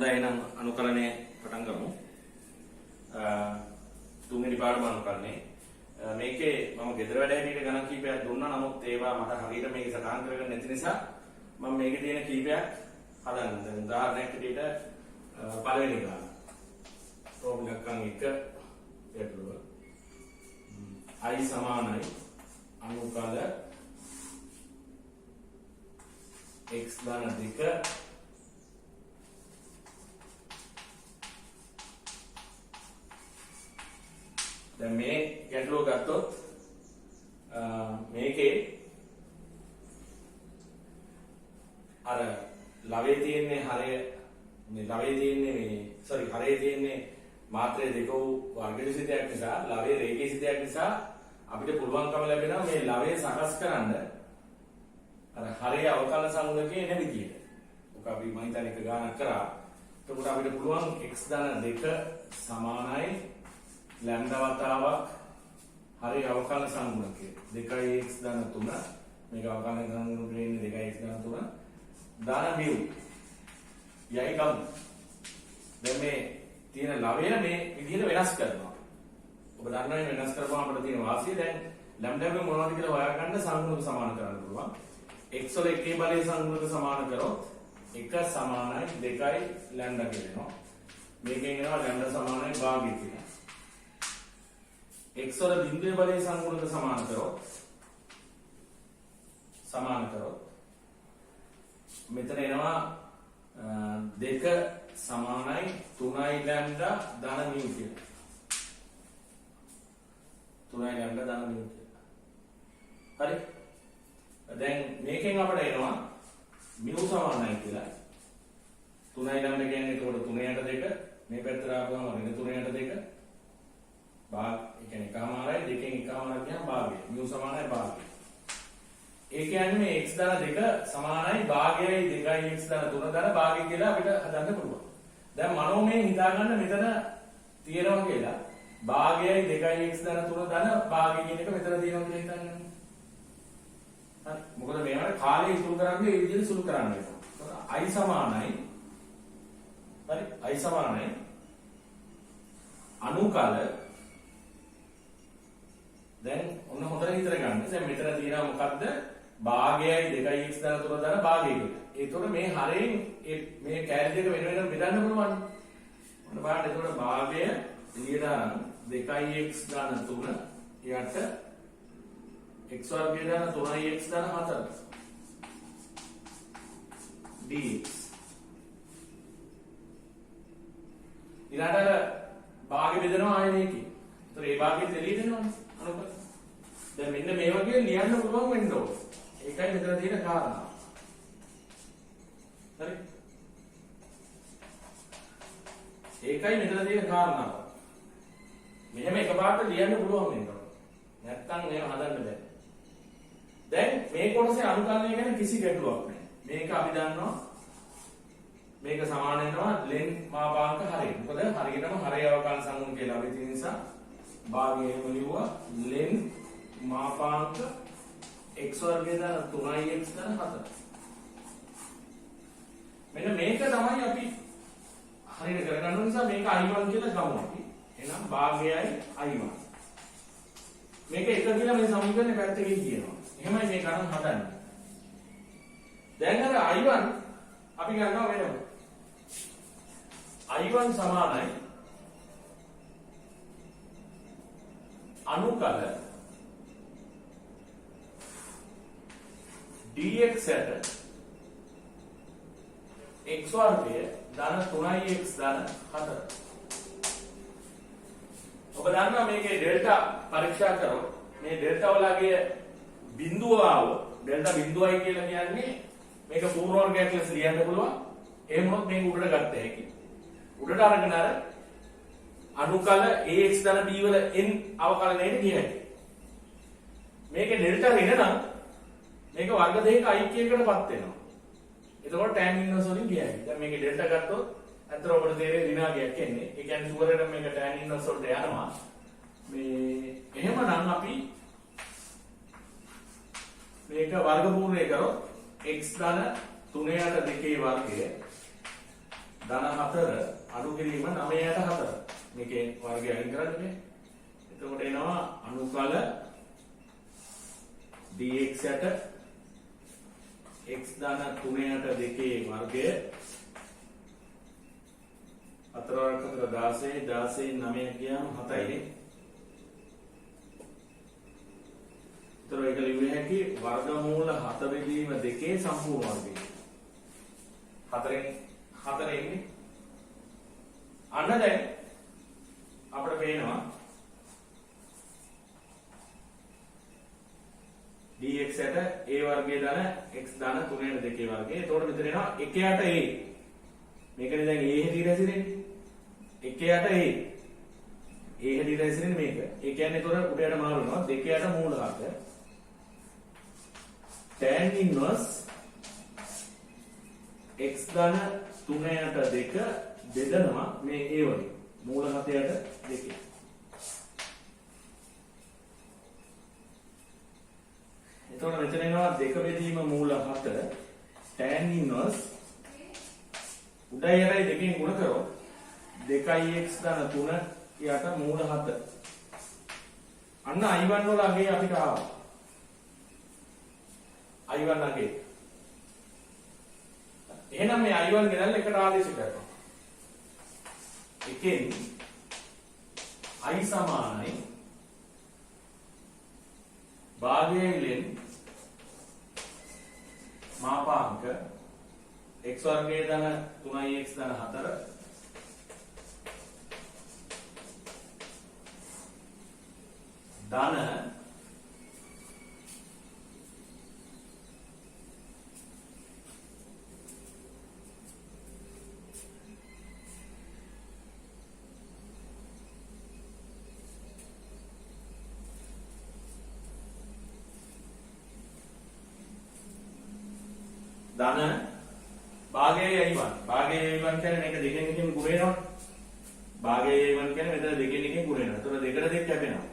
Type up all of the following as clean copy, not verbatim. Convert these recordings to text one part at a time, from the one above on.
හොඳයි එහෙනම් අනුකරණය පටන් ගමු. තුන්වෙනි පාඩම අනුකරණය. මේකේ මම ගෙදර වැඩ හැටියට ගණන් කීපයක් දුන්නා. නමුත් ඒවා මට හරියට මේක සටහන් කරගන්න නැති නිසා මම මේකේ තියෙන කීපයක් හදන්න. දැන් උදාහරණයක් හැටියට පළවෙනි ගාන. ප්‍රෝබ්ලම් එකක් 1 ගැටලුව. I සමානයි අනුකල x ධන 2 දැන් මේ ගැටලුව ගත්තොත් මේකේ අර ලවයේ තියෙන්නේ හරය මේ ලවයේ තියෙන්නේ මේ හරයේ තියෙන්නේ මාත්‍රය දෙක වූ වර්ග විසිතයක් නිසා ලවයේ රේඛීය සිතයක් නිසා අපිට පුළුවන්කම ලැබෙනවා මේ ලවයේ සකස් කරන්න අර හරයේ අවකලන සංගුණකේ එන විදියට. ඔක අපි මම හිතන්නේ එක ගානක් කරා. එතකොට අපිට පුළුවන් x ධන 2 සමානයි ලැම්ඩා වතාවක් හරි අවකලන සංගුණකය 2x ධන 3 මේක අවකලන සංගුණකේ ඉන්නේ 2x ධන 3 ධන μ යයි ගමු. දැන් මේ තියෙන ලවය මේ විදිහට වෙනස් කරනවා. ඔබ දන්නවා මේ වෙනස් කරපුවාම අපිට තියෙන වාසිය දැන් ලැම්ඩා එක මොනවද කියලා හොයාගන්න සංගුණක සමාන කරන්න පුළුවන්. x වල එකේ බලයේ සංගුණක සමාන කරොත් 1 සමානයි 2යි ලැම්ඩා කියනවා. මේකෙන් එනවා ලැම්ඩා සමානයි භාගය කියලා. x වල බිඳුවේ බලයේ සංගුණක සමාන කරොත් මෙතන එනවා 2 සමානයි 3යි ලැම්ඩා ධන μ කියලා. 3යි ලැම්ඩා ධන μ කියලා. හරි. දැන් මේකෙන් අපිට එනවා μ සමානයි කියලා. 3යි ලැම්ඩා කියන්නේ එතකොට 3ට 2 මේ පැත්තට ආවම වෙන 3ට 2 भाग ඒ කියන්නේ එකමාරයි දෙකෙන් එකමාරක් කියන භාගය μ සමානයි භාගය. ඒ කියන්නේ මේ x ධන 2 සමානයි භාගයයි 2යි x ධන 3 ධන භාගය කියලා අපිට හදන්න පුළුවන්. දැන් මනෝමයෙන් හිතා ගන්න මෙතන තියෙනවා කියලා භාගයයි 2යි x ධන 3 ධන භාගය කියන එක මෙතන තියෙනවා කියලා හිතන්න. හරි. මොකද මේවට කාලය ඉතුරු කරන්නේ මේ විදිහට සුළු කරන්න වෙනවා. i සමානයි හරි i සමානයි අනුකල දැන් ඔන්න හොඳට හිතර ගන්න. දැන් මෙතන තියෙනවා මොකද්ද? භාගයයි 2x ධන 3 ධන භාගය කියලා. ඒතකොට මේ හරයෙන් මේ කැලි දෙක වෙන වෙනම බෙදන්න පුළුවන්. ඔන්න බලන්න ඒතකොට භාගය එළියට දාන 2x ධන 3 යට x වර්ගය ධන 3x ධන 4 dx. ඊළඟට භාගය බෙදනවා ආයෙ මේකේ. ඒතකොට ඒ භාගයෙන් එළියට එනවනේ. දැන් මෙන්න මේ වගේ ලියන්න පුළුවන් වෙන්න ඕනේ. ඒකයි මෙතන තියෙන කාරණා. හරි. ඒකයි මෙතන තියෙන කාරණාව. මෙහෙම එකපාරට ලියන්න පුළුවන් වෙන්න ඕනේ. නැත්තම් මේව හදන්න බෑ. දැන් මේ කොටසේ අනුකලනය ගැන කිසි ගැටලුවක් නැහැ. මේක අපි දන්නවා මේක සමාන වෙනවා ලෙන් මාපාංක හරය. මොකද හරියටම හරය අවකලන සංගුණ කියලා අපි තියෙන නිසා භාගයේම ලිව්වා ලෙන් මාපාංක x වර්ගය ධන 3x ධන 4. මෙන්න මේක තමයි අපි හරියට කරගන්න නිසා මේක i1 කියලා ගමු අපි. එහෙනම් භාගයයි i1. මේක එක කියලා මේ සමීකරණේ පැත්තකින් කියනවා. එහෙමයි මේ ගණන් හදන්නේ. දැන් අර i1 අපි ගන්නවා වෙනම. i1 සමානයි අනුකල dx යට x වර්ගය ධන 3x ධන 4. ඔබ දන්නවා මේකේ ඩෙල්ටා පරීක්ෂා කරොත් මේ ඩෙල්ටා වලගේ බිඳුව ආවොත් ඩෙල්ටා බිඳුවයි කියලා කියන්නේ මේක පූර්ව වර්ගයක් ලෙස ලියන්න පුළුවන්. එහෙම වුණොත් මේක උඩට ගත්ත හැකි. උඩට අරගෙන අර අනුකල ax ධන b වල n අවකලනයට ගිය හැටි. මේකේ ඩෙල්ටා වෙනනම් මේක වර්ග දෙකක ඓක්‍යයකටපත් වෙනවා. එතකොට tan ඉන්වර්ස් වලින් ගිය හැටි. දැන් මේකේ ඩෙල්ටා ගත්තොත් අතර ඔබට තේරෙන්නේ ඍණාගයක් එන්නේ. ඒ කියන්නේ සුවරට මේක tan ඉන්වර්ස් වලට යනවා. මේ එහෙමනම් අපි මේක වර්ගමූලය කරොත් x ධන 3 යට 2 වර්ගය ධන 4 අඩු කිරීම 9ට 4. මේකේ වර්ගය අයින් කරන්නේ. එතකොට එනවා අනුකල dx යට x ධන 3ට 2 වර්ගය 4 වර්ග 16 16 9 ගියාම 7යි. ඒතර ඒක ලියුවේ හැකි වර්ගමූල 7 බෙදීම 2 සම්පූර්ණ වර්ගය. 4න් 4 ඉන්නේ. අන්න දැන් අපිට පේනවා dx යට a වර්ගය ධන x ධන 3ට 2 වර්ගය. එතකොට මෙතන එනවා 1 යට a. මේකනේ දැන් a හැටියට හැසිරෙන්නේ. 1 යට a. a හැටියට හැසිරෙන්නේ මේක. ඒ කියන්නේ එතකොට උඩයට මාරු වෙනවා 2 යට මූල 7. tan inverse x ධන 3ට 2 බෙදනවා මේ a වලින්. මූල 7ට 2. එතකොට මෙතන එනවා 2 බෙදීම මූල 7 tan inverse උඩයි යටයි දෙකෙන් ගුණ කරොත් 2x ධන 3 යට මූල 7. අන්න i1 වල අගේ අපිට ආවා. i1 අගේ. එහෙනම් මේ i1 ගෙනල්ලා එකට ආදේශ කරනවා. එකෙන් i සමානයි භාගයෙන් මාපාංක x වර්ගයේ ධන 3x ධන 4 ධන ධන භාගයේ i1 භාගයේ i1 කියන්නේ මේක දෙකෙන් එකකින් ගුණ වෙනවා. භාගයේ i1 කියන්නේ මෙතන දෙකෙන් එකකින් ගුණ වෙනවා. ඒතකොට දෙකට දෙක කැපෙනවා.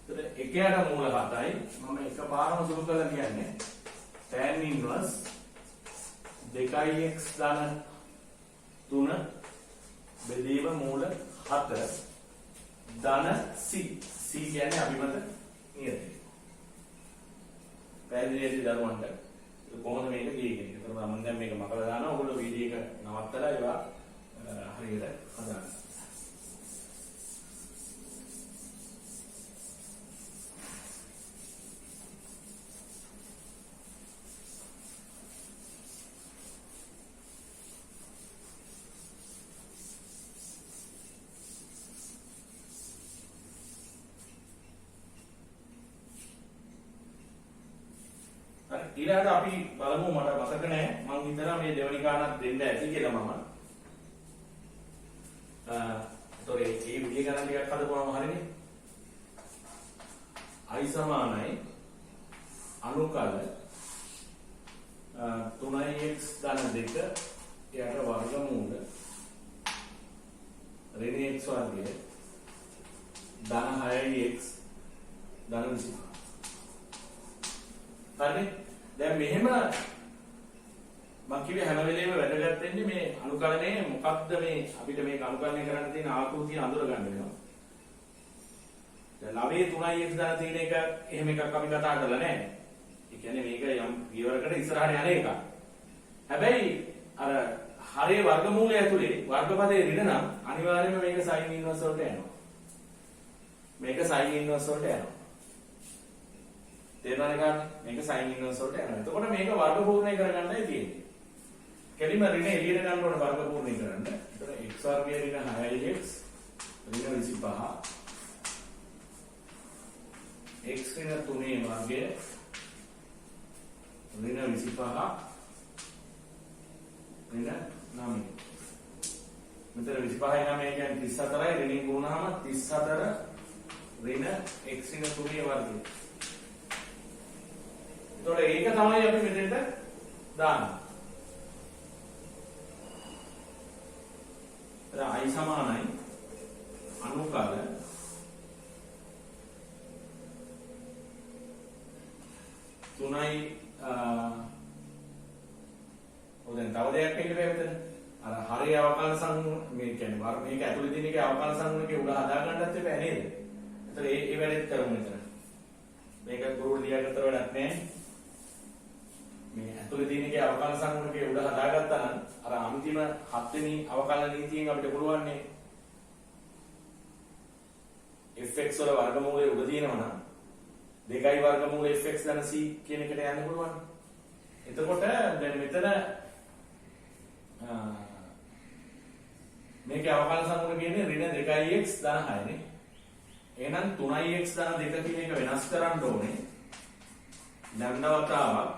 ඒතකොට එකයට මූල 7යි. මම එකපාරම සුළු කරලා කියන්නේ tan inverse 2x ධන 3 බෙදීම මූල 7 ධන c. c කියන්නේ අභිමත නියතය. පැහැදිලිද දරුවන්ට? කොහොමද මේක ගියේ කියන එක. ඒතර මම දැන් මේක මකලා දානවා. ඔයගොල්ලෝ වීඩියෝ එක නවත්තලා ඒවා හරියට හදාගන්න. ඊළඟට අපි බලමු මට මතක නැහැ මම හිතනවා මේ දෙවනි ගානක් දෙන්න ඇති කියලා මම. ඒතොරේ මේ විදිය ගණන් ටිකක් හදපුවාම හරිනේ. i සමානයි අනුකල 3x ධන 2 යට වර්ගමූල ඍණ x වර්ගය ධන 6x ධන 25. හරිනේ. දැන් මෙහෙම මම කිව්වේ හැම වෙලේම වැදගත් වෙන්නේ මේ අනුකලනයේ මොකක්ද මේ අපිට මේක අනුකලනය කරන්න තියෙන ආකෘතිය අඳුර ගන්න වෙනවා. දැන් ළමයේ 3x දාන තියෙන එක එහෙම එකක් අපි කතා කරලා නැහැ. ඒ කියන්නේ මේක යම් පියවරකට ඉස්සරහට යන එකක්. හැබැයි අර හරේ වර්ගමූලය ඇතුලේ වර්ගපදයේ ඍණ නම් අනිවාර්යයෙන්ම මේක sin inverse වලට යනවා. මේක sin inverse වලට යනවා. තේරුණාද ගන්න? මේක sin inverse වලට යනවා. එතකොට මේක වර්ග පූර්ණය කරගන්නයි තියෙන්නේ. කෙලිම ඍණ එළියට ගන්න ඕන වර්ග පූර්ණය කරන්න. එතකොට x වර්ගය ඍණ 6x ඍණ 25 x ඍණ 3 වර්ගය ඍණ 25 ඍණ 9. මෙතන 25යි 9 කියන්නේ 34යි ඍණින් ගුණාම 34 ඍණ x ඍණ 3 වර්ගය. එතකොට ඒක තමයි අපි මෙතෙන්ට දාන්නේ. i සමානයි අනුකල 3යි දැන් තව දෙයක් එන්න බෑ මෙතන. අර හරිය අවකලන සංගුණ මේ කියන්නේ මේක ඇතුළේ තියෙන එකේ අවකලන සංගුණකේ උඩ හදා ගන්නත් එපා නේද? ඒතර ඒ වැඩේත් කරමු මෙතන. මේක ගුරුවරු ලියාගත්තර වැඩක් නැහැ. මේ ඇතුළේ තියෙන එකේ අවකලන සංගුණකේ උඩ හදාගත්තා නම් අර අන්තිම 7 වෙනි අවකලන නීතියෙන් අපිට පුළුවන් නේ fx වල වර්ගමූලය උඩ තියෙනවා නම් 2 වර්ගමූල fx ධන c කියන එකට යන්න පුළුවන්. එතකොට දැන් මෙතන මේකේ අවකලන සංගුණ කියන්නේ ඍණ 2x ධන 6 නේ. එහෙනම් 3x ධන 2 කියන එක වෙනස් කරන්න ඕනේ. ලැම්ඩා වතාවක්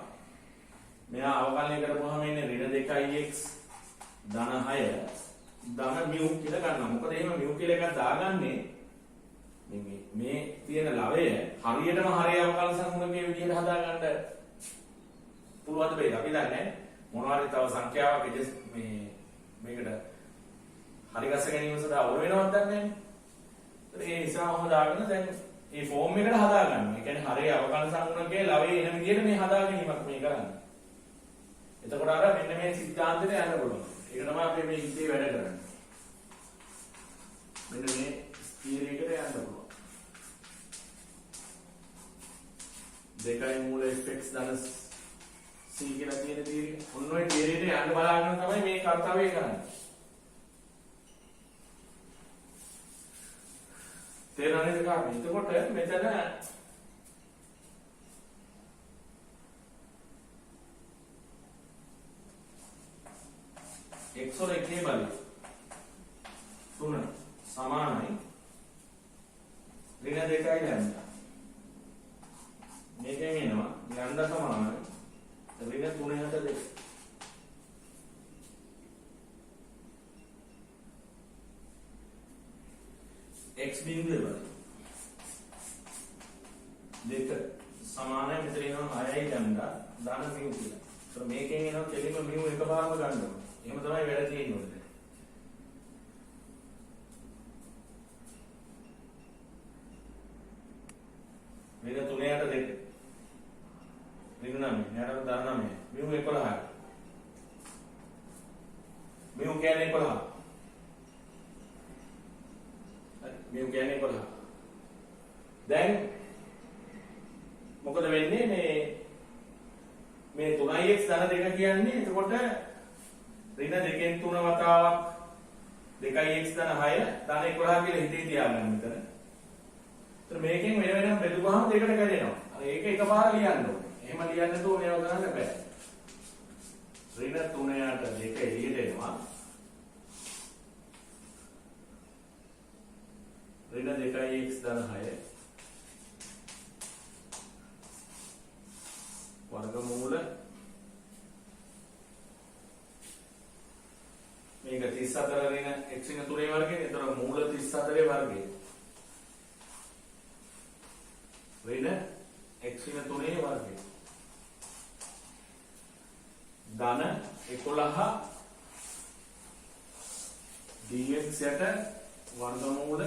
මෙයා අවකලනය කරපුවාම එන්නේ ඍණ 2x ධන 6 ධන μ කියලා ගන්නවා. මොකද එහෙම μ කියලා එකක් දාගන්නේ මේ තියෙන ලවය හරියටම හරිය අවකලන සංගුණකයේ විදිහට හදාගන්න පුළුවන්ද බැයිද? අපි දන්නේ මොනවා හරි තව සංඛ්‍යාවක් මේකට හරි ගස ගැනීම සඳහා ඕන වෙනවද දන්නේ නැහැ. ඒ නිසා මොකද දාගෙන දැන් මේ ෆෝම් එකට හදාගන්න. ඒ කියන්නේ හරිය අවකලන සංගුණකයේ ලවයේ එන විදිහට මේ හදා ගැනීමක් මේ කරන්නේ. එතකොට අර මෙන්න මේ සිද්ධාන්තයට යන්න පුළුවන්. ඒක තමයි අපි මේ ඉතිේ වැඩ කරන්නේ. මෙන්න මේ ස්ථීරයකට යන්න පුළුවන්. 2 මූල fx ධන c කියලා තියෙන තීරය. ඔන්න ඔය තීරයට යන්න බලාගෙන තමයි මේ කර්තව්‍යය කරන්නේ. තේරෙනවද කාමී? එතකොට මෙතන x වල එකේ බලය 3 සමානයි ඍණ 2යි ලැම්ඩා. මේකෙන් එනවා ලැම්ඩා සමානයි ඍණ 3/2. x බිඳුවේ බලය 2 සමානයි මෙතන එනවා 6යි ලැම්ඩා ධන μ කියලා. ඒත් මේකෙන් එනවා කෙලින්ම μ එකපාරම ගන්න ඕනේ. එහෙම තමයි වැඩ තියෙන්නේ. මේක 3/2 ඍණ 9 යට ධන 9 μ 11. μ කියන්නේ 11. μ කියන්නේ 11. දැන් මොකද වෙන්නේ මේ 3x ධන 2 කියන්නේ එතකොට ඍණ 2න් 3 වතාවක් 2x ධන 6 ධන 11 කියලා හිතේ තියාගන්න මෙතන. ඒතර මේකෙන් වෙන වෙනම බෙදුවාම දෙකට කැඩෙනවා. අර ඒක එකපාර ලියන්න ඕනේ. එහෙම ලියන්න නැතුව මේව කරන්න බෑ. ඍණ 3ට 2 එළියට එනවා. ඍණ 2x ධන 6 වර්ගමූල මේක 34 ඍණ x න 3 වර්ගය. ඒතර මූල 34 වර්ගය ඍණ x න 3 වර්ගය ධන 11 dx යට වර්ගමූල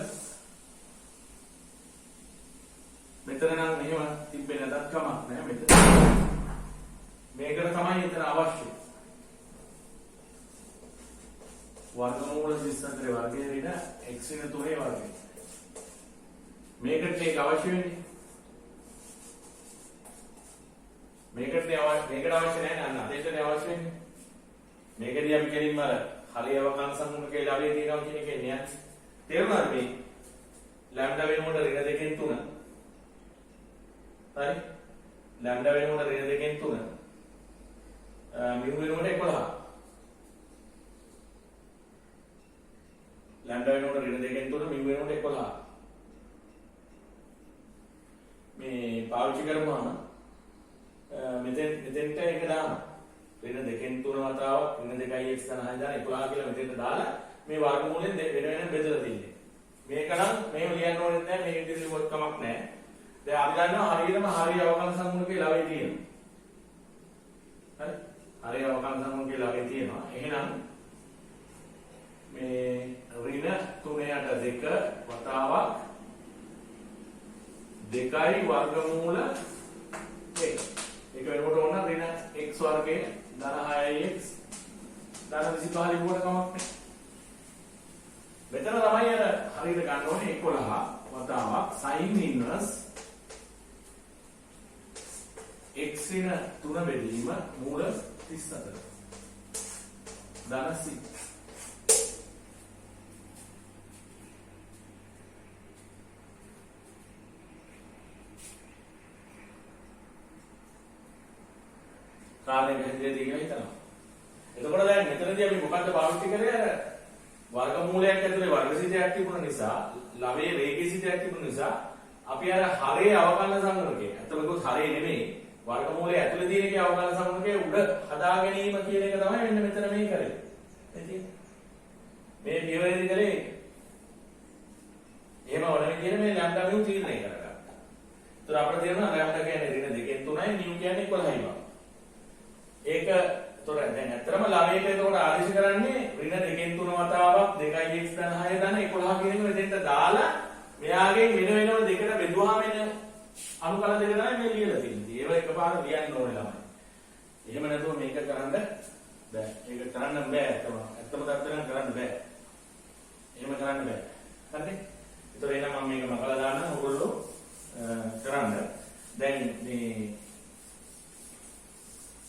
මෙතන නම් මෙහෙම තිබ්බේ නැතත් කමක් නැහැ. මෙතන මේකට තමයි එතන අවශ්‍ය. වර්ගමූල 34 වර්ගය ඍණ x න 3 වර්ගය. මේකට මේක අවශ්‍ය වෙන්නේ. මේකට අවශ්‍ය නැහැ නේද? අතේටනේ අවශ්‍ය වෙන්නේ. මේකදී අපි කෙලින්ම හරිය අවකලන සංගුණකේ ලවයේ තියෙනවා කියන එකේ නෑ. තේරුණාද මේ? ලැම්ඩා වෙනකොට ඍණ 2කින් 3. හරි? ලැම්ඩා වෙනකොට ඍණ 2කින් 3. μ වෙනකොට 11. ලැම්ඩා වෙනකොට ඍණ 2කින් 3 μ වෙනකොට 11. මේ පාවිච්චි කරපුවාම මෙතෙන්ට එක දානවා. ඍණ 2කින් 3 වතාවක් ඍණ 2x ධන 6 දාන 11 කියලා මෙතෙන්ට දාලා මේ වර්ගමූලෙන් වෙන වෙනම බෙදලා තියෙන්නේ. මේක නම් මේව ලියන්න ඕනෙත් නැහැ. මේක ඉදිරියට කොට කමක් නැහැ. දැන් අපි දන්නවා හරියටම හරිය අවකලන සංගුණකේ ලවයේ තියෙනවා. හරි? හරිය අවකලන සංගුණකේ ලවයේ තියෙනවා. එහෙනම් මේ ඍණ 3/2 වතාවක් 2යි වර්ගමූල 1. ඒක වෙනකොට ඕන ඍණ x වර්ගයේ ධන 6x දාන 25 ලිව්වට කමක් නැහැ. මෙතන තමයි අර හරියට ගන්න ඕනේ 11 වතාවක් sin inverse x ඍණ 3 බෙදීම මූල 34 ධන c. කාලෙක හැදෙන්නේ කියලා හිතනවා. එතකොට දැන් මෙතනදී අපි මොකද්ද පාවිච්චි කරේ? අර වර්ගමූලයක් ඇතුලේ වර්ගසිතයක් තිබුණ නිසා, ලවයේ රේඛීයසිතයක් තිබුණ නිසා අපි අර හරේ අවකලන සංග්‍රහකේ. අතන මොකද හරේ නෙමෙයි. වර්ගමූලයේ ඇතුලේ තියෙන එකේ අවකලන සංග්‍රහකේ උඩ හදා ගැනීම කියන එක තමයි මෙන්න මෙතන මේ කරේ. එතින් මේ පියවරේදී කරේ එහෙම වල විදිහට මේ ලැම්ඩා මියු තීරණය කරගත්තා. ඒතර අපිට තේරෙනවා ලැම්ඩා කියන්නේ ඍණ 2න් 3යි මියු කියන්නේ 11යි වගේ. ඒක තොර දැන් ඇත්තටම ළමයට එතකොට ආදේශ කරන්නේ ඍණ 2න් 3 වතාවක් 2x ධන 6 ධන 11 කියන එක මෙතෙන්ට දාලා මෙයාගෙන් වෙන වෙනම දෙකට බෙදුවාම එන අනුකල දෙක තමයි මේ ලියලා තියෙන්නේ. ඒව එකපාර ලියන්න ඕනේ ළමයි. එහෙම නැතුව මේක කරන්න බෑ. ඒක කරන්න බෑ ඇත්තම තත්ත්වෙන් කරන්න බෑ. එහෙම කරන්න බෑ. හරිද? ඒතර එහෙනම් මම මේක මකලා දාන්න ඔයගොල්ලෝ කරන්න. දැන් මේ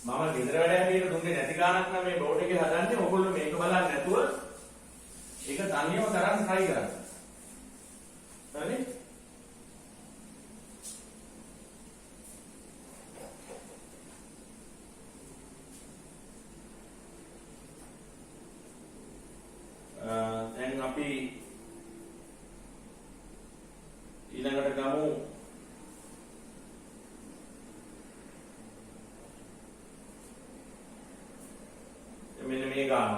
මම ගෙදර වැඩ හැටියට දුන්නේ නැති ගානක් නම් මේ බෝඩ් එකේ හදන්නේ ඔයගොල්ලෝ මේක බලන්න නැතුව ඒක තනියම කරන් try කරන්න. හරිද? දැන් අපි ඊළඟට ගමු මෙන්න මේ ගාන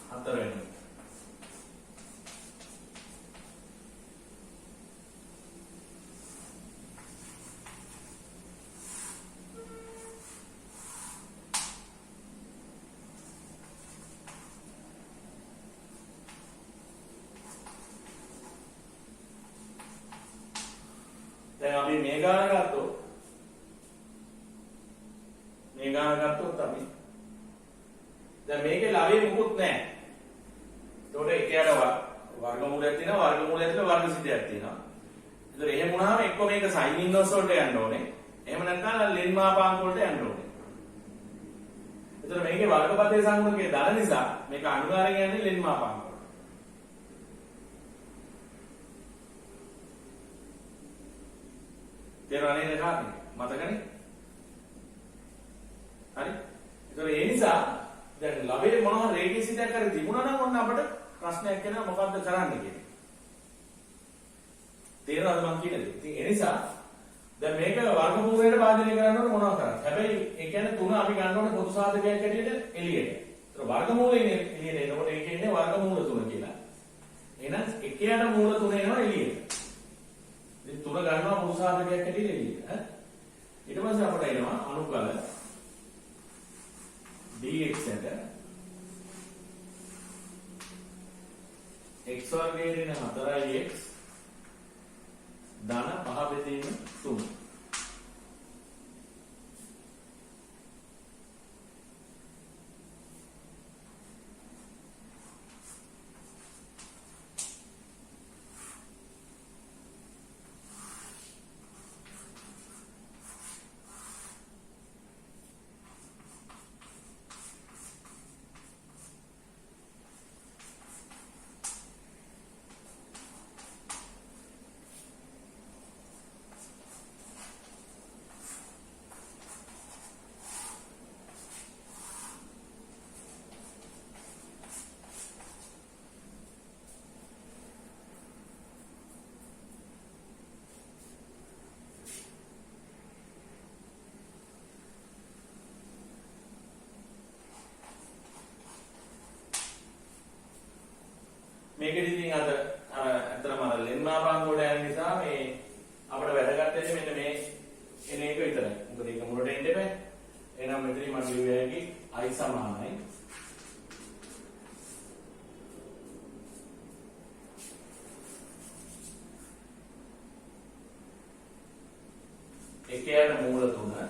හතර වෙනි. දැන් අපි මේ ගාන ගත්තොත් අපි දැන් මේකේ ලවයේ මුකුත් නැහැ. ඒතකොට එකයට වර්ගමූලයක් තියෙනවා, වර්ගමූලය ඇතුළේ වර්ගසිතයක් තියෙනවා. ඒතකොට එහෙම වුණාම එක්ක මේක sin inverse වලට යන්න ඕනේ. එහෙම නැත්නම් ලෙන් මාපාංක වලට යන්න ඕනේ. ඒතකොට මේකේ වර්ගපතේ සංග්‍රහකයේ ධන නිසා මේක අනිවාර්යෙන් යන්නේ ලෙන් මාපාංක වලට. තේරුණා නේද කාරණේ? මතකනේ? හරි? ඒතකොට ඒ නිසා දැන් ලබේ මොනවා රේඛීයසිතයක් හරි තිබුණා නම් ඔන්න අපිට ප්‍රශ්නයක් එනවා මොකද්ද කරන්න කියලා. තේරෙනවද මම කියන්නේ? ඉතින් ඒ නිසා දැන් මේක වර්ගමූලයට භාජනය කරන්න ඕනේ මොනවා කරන්නේ. හැබැයි ඒ කියන්නේ 3 අපි ගන්න ඕනේ පොදු සාධකයක් ඇටියට එළියට. ඒතර වර්ගමූලයේ එළියට එනකොට ඒක ඉන්නේ වර්ගමූල 3 කියලා. එහෙනම් එකයට මූල 3 එනවා එළියට. ඉතින් 3 ගන්නවා පොදු සාධකයක් ඇටියට එළියට. ඊට පස්සේ අපිට එනවා අනුකල dx එකට x වර්ගයේ දෙන 4x ධන 5 බෙදීම 3. මේකෙදි ඉතින් අර අතරම අර ලෙන් මාපාංක වල යන නිසා මේ අපිට වැදගත් වෙන්නේ මෙන්න මේ එන එක විතරයි. මොකද ඒක මුලට එන්න එපා. එහෙනම් මෙතනින් මම ලියුවේ ඇයි i සමානයි එකයට මූල 3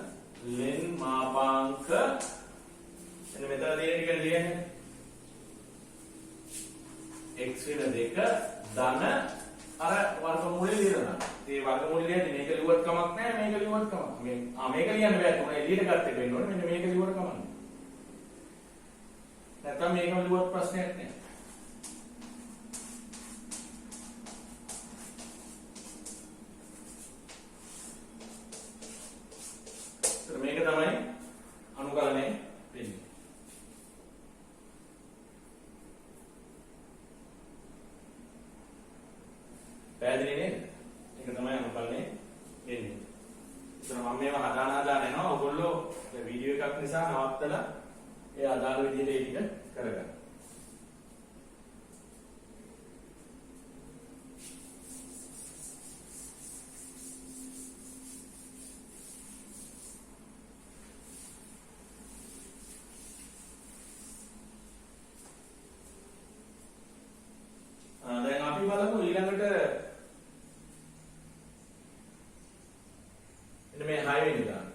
ලෙන් මාපාංක එන්න මෙතන තියෙන ටික ලියන්නේ වෙන 2 ධන අර වර්ගමූලය ලියනවා. ඒ වර්ගමූලය ලියන්නේ මේක ලියුවත් කමක් නැහැ මේක ලියුවත් කමක්. මේක ලියන්න බෑ තුන එළියට ගත්ත එක වෙන්න ඕනේ. මෙන්න මේක ලියුවට කමක් නැහැ. නැත්නම් මේකම ලියුවත් ප්‍රශ්නයක් නැහැ. මේක තමයි අනුකලනය වෙන්නේ. පැහැදිලි නේද? මේක තමයි අනුකලනය වෙන්නේ. ඒතර මම මේවා හදාන යනවා. ඔයගොල්ලෝ වීඩියෝ එකක් නිසා නවත්තලා ඒ අදාළ විදිහට ඒ ටික කරගන්න. දැන් අපි බලමු ඊළඟට එන්න මේ 6 වෙනි දාන්න.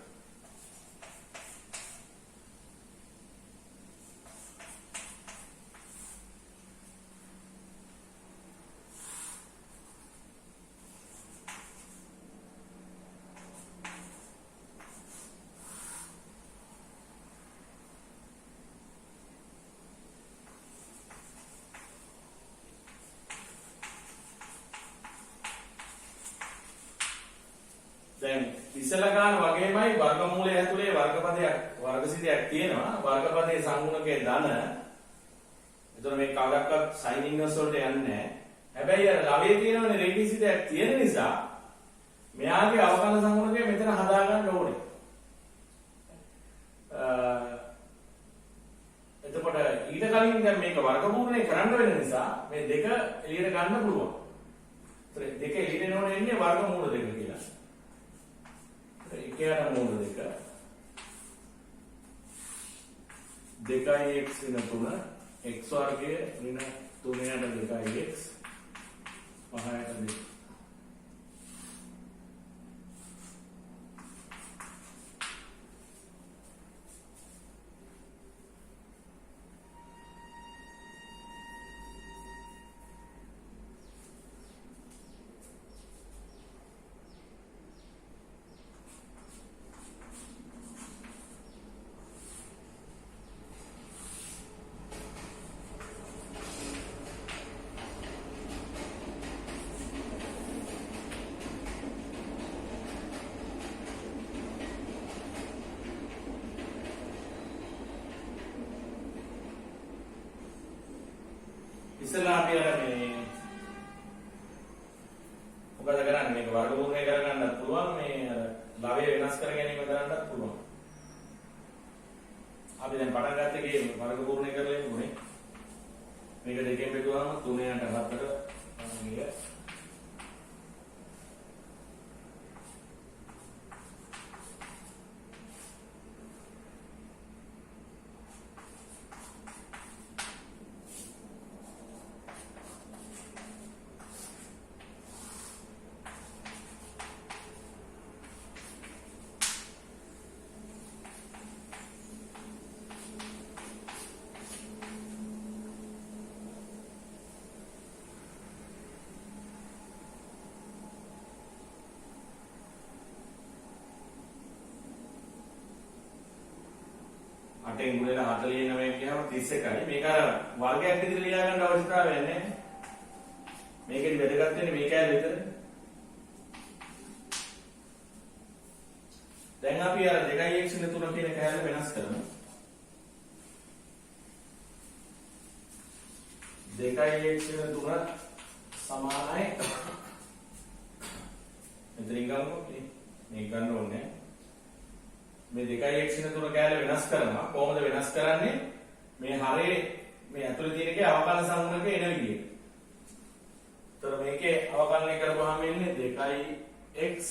දැන් ඉස්සලා ගන්න වගේමයි වර්ගමූලය ඇතුලේ වර්ගපදයක් වර්ගසිතයක් තියෙනවා. වර්ගපදයේ සංගුණකයේ ධන. එතකොට මේ කවදාවත් සයින් ඉන්වර්ස් වලට යන්නේ නැහැ. හැබැයි අර ලවයේ තියෙනවනේ රේඛීයසිතයක් තියෙන නිසා මෙයාගේ අවකලන සංගුණකය මෙතන හදාගන්න ඕනේ. එතකොට ඊට කලින් දැන් මේක වර්ගමූලනේ කරන්න වෙන නිසා මේ දෙක එළියට ගන්න පුළුවන්. ඒතර දෙක එළියට එනෝනේ ඉන්නේ වර්ගමූල දෙක කියලා. එකයට මූල 2 2x වෙන 3 x වර්ගය වෙන 3ට 2x 5ට 2 ඉස්සලා අපි අර මේ මොකද කරන්නේ මේක වර්ගමූලය කරගන්නත් පුළුවන් මේ අර ලවය වෙනස් කර ගැනීම කරන්නත් පුළුවන්. අපි දැන් පටන් ගත්ත එකේ වර්ගමූලය කරලා ඉන්නේ. මේක දෙකෙන් බෙදුවාම 3ට 7ට මේක අටෙන් ගුණලා 49 කියහම 31යි. මේක අර වර්ගයක් විදිහට ලියා ගන්න අවශ්‍යතාවයක් නැහැ. මේකෙදි වැදගත් වෙන්නේ මේක ඇල විතරයි. දැන් අපි අර 2x ඉන්න 3 කියන කෑල්ල වෙනස් කරමු. 2x ඉන්න 3 සමානයි මෙතනින් ගන්නකො මේ ගන්න ඕනේ. මේ 2x ඉන්න 3 කෑල්ල වෙනස් කරනවා. කොහොමද වෙනස් කරන්නේ? මේ හරේ මේ ඇතුලේ තියෙන එකේ අවකලන සංගුණක එන විදියට. ඒතර මේකේ අවකලනය කරපුවාම එන්නේ 2x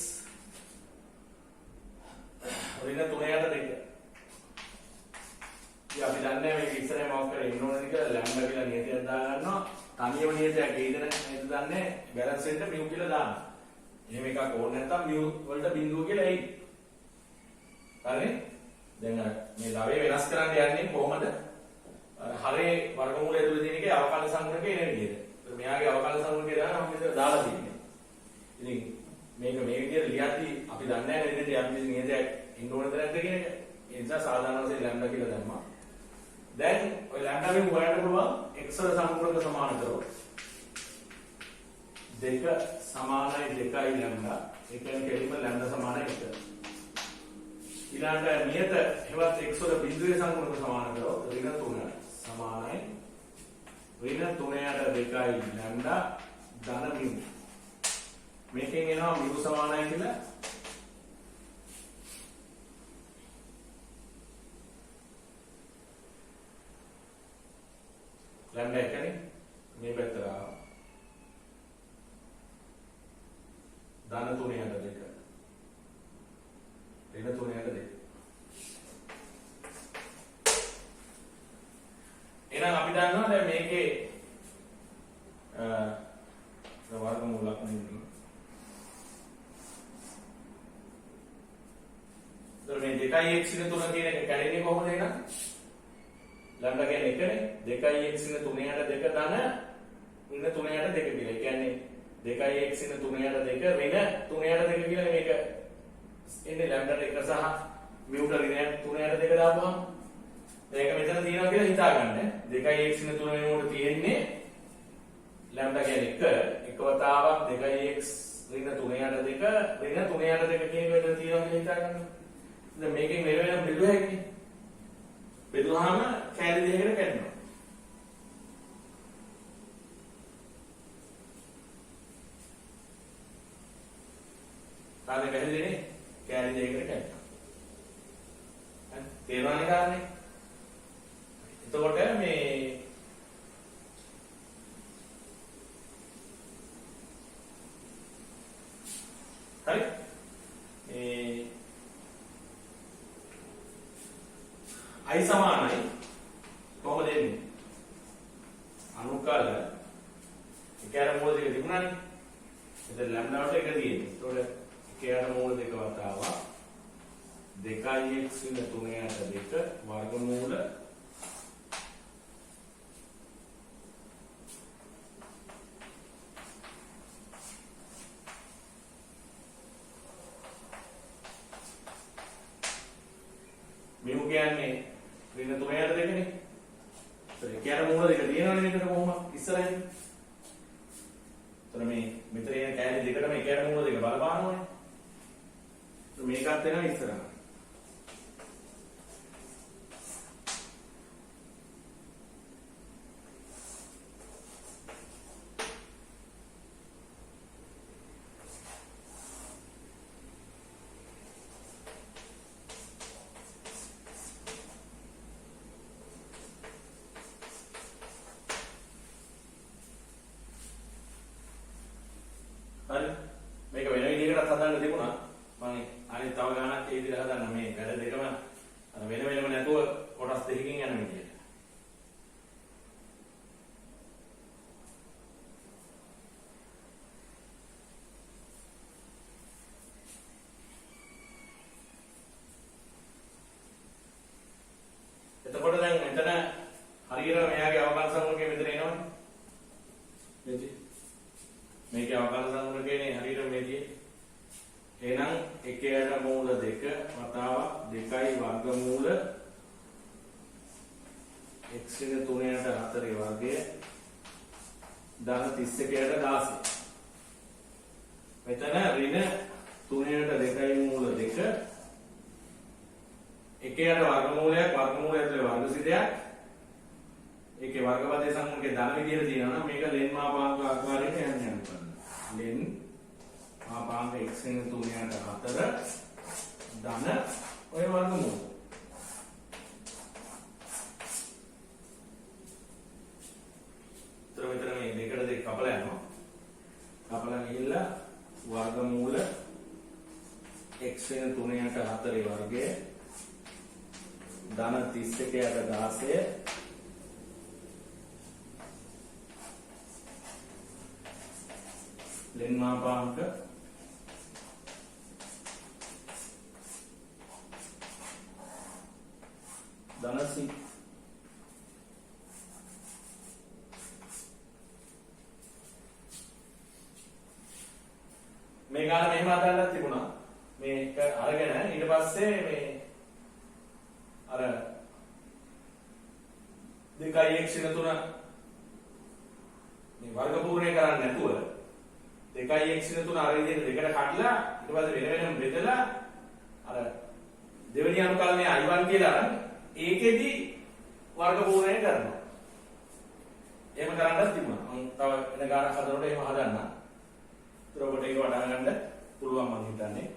ඍණ 3ට 2. ඉතින් අපි දන්නේ මේක ඉස්සරහම මොකක් කරේ ඉන්න ඕනද කියලා ලැම්ඩා කියලා නියතයක් දා ගන්නවා. තනියම නියතයක් ඒද නේද දන්නේ බැලන්ස් වෙන්න μ කියලා දානවා. එහෙම එකක් ඕනේ නැත්නම් μ වලට බිඳුව කියලා එයි. හරිනේ? දැන් මේ ලවය වෙනස් කරන්න යන්නේ කොහොමද? හරේ වර්ගමූලය ඇතුලේ තියෙන එකේ අවකලන සංගුණක එන විදිහට. මෙයාගේ අවකාශ සංඛ්‍යාව දාන මම මෙතන දාලා තියෙන්නේ. ඉතින් මේක මේ විදිහට ලියද්දී අපි දන්නේ නැහැ නේද අපි නියතයක් ඉන්න ඕනද නැද්ද කියන එක. ඒ නිසා සාධාරණ වශයෙන් ලැම්ඩා කියලා දැම්මා. දැන් ඔය ලැම්ඩාගෙන් හොයන්න පුළුවන් x වල සම්පූර්ණක සමාන කරොත් 2 සමානයි 2යි ලැම්ඩා. ඒ කියන්නේ කෙලින්ම ලැම්ඩා සමානයි 1. ඊළඟට නියත හෙවත් x වල බිඳුවේ සම්පූර්ණක සමාන කරොත් ඍණ 3 සමානයි ඍණ 3ට 2යි ලැම්ඩා ධන μ. මේකෙන් එනවා μ සමානයි කියලා ලැම්ඩා එකනේ මේ පැත්තට ආවා ධන 3ට 2 ඍණ 3ට 2. එහෙනම් අපි දන්නවා දැන් මේකේ වර්ගමූලක් නෙමෙයි. මේ 2x න 3 කියන එක කැඩෙන්නේ කොහොමද එහෙනම්? ලැම්ඩා කියන්නේ 1නේ. 2x න 3ට 2 ධන ඍණ 3ට 2 කියලා. ඒ කියන්නේ 2x න 3ට 2 ඍණ 3ට 2 කියලා මේක එන්නේ ලැම්ඩාට 1 සහ මියුට ඍණ 3ට 2 දාපුවම මේක මෙතන තියෙනවා කියලා හිතා ගන්න. 2x න 3 වෙනකොට තියෙන්නේ ලැම්ඩා කියන්නේ 1 වතාවක් 2x ඍණ 3ට 2 ඍණ 3ට 2 කියන එක මෙතන තියෙනවා කියලා හිතා ගන්න. දැන් මේකෙන් මෙල වෙනම බෙදුව හැකියි. බෙදුවාම කැලි දෙකකට කැඩෙනවා. කාලේ පැහැදිලිනේ? කැලි දෙකකට කැඩෙනවා. හරි. තේරුණානේ කාරණේ? එතකොට මේ හරි I සමානයි කොහොමද එන්නේ? අනුකල එකෑර මූල දෙක තිබුණානේ. එතන ලැම්ඩා වලට එක තියෙන්නේ. ඒතකොට එකෑර මූල දෙක වතාවක් 2x න 3ට 2 වර්ගමූල මෙමු කියන්නේ ඍණ 3ට 2නේ. ඒතර එකෑර මූල දෙක තියෙනවනේ මෙතන කොහොම ඉස්සරහින්. ඒතර මේ මෙතන එන කෑලි දෙකටම එකෑර මූල දෙක බලපානවනේ. ඒතර මේකත් එනවා ඉස්සරහට. හරි මේක වෙන විදිහකටත් හදන්න තිබුණා මම අනිත් තව ගානක් ඒ විදිහට හදන්න මේ වැඩ දෙකම වෙන වෙනම නැතුව කොටස් දෙකකින් යන විදිහට. එතකොට දැන් මෙතන හරියට මෙයාගේ අවකාශ සංඛ්‍යාව මෙතන එනවනේ. මේකේ අවකාශ සංඛ්‍යාවේ හරියට මේකේ එහෙනම් 1ට මූල 2 වතාවක් 2යි වර්ගමූල x න 3ට 4 වර්ගය ධන 31ට 16. මෙතන ඍණ 3ට 2යි මූල 2 1ට වර්ගමූලයක් වර්ගමූලය ඇතුලේ වර්ගසිතයක් ඒකේ වර්ගපදයේ සංඛ්‍යාවේ ධන විදියට තියෙනවා නම් මේක ලෙන් මාපාංක ආකාරයට යන්නේ යනවා. ලෙන් මාපාංක x න 3ට 4 ධන ඔය වර්ගමූල. මෙතන මේ දෙකට දෙක කපලා යනවා. කපලා ගිහිල්ලා වර්ගමූල x න 3ට 4 වර්ගය ධන 31ට 16 ලෙන් මාපාංක ධන 30 ගාන මෙහෙම අදල්ලක් තිබුණා. මේක අරගෙන ඊට පස්සේ මේ අර 2x න 3 මේ වර්ගපූර්ණය කරන්නේ නැතුව 2x න 3 අර විදිහට දෙකට කඩලා ඊට පස්සේ වෙන වෙනම බෙදලා අර දෙවෙනි අනුකලනය I1 කියලා අරන් ඒකෙදි වර්ගපූර්ණය කරනවා. එහෙම කරන්නත් තිබුණා. මම තව වෙන ගානක් හදනකොට එහෙම හදන්න. ඒතර ඔබට ඒක වඩා ගන්න පුළුවන් මම හිතන්නේ.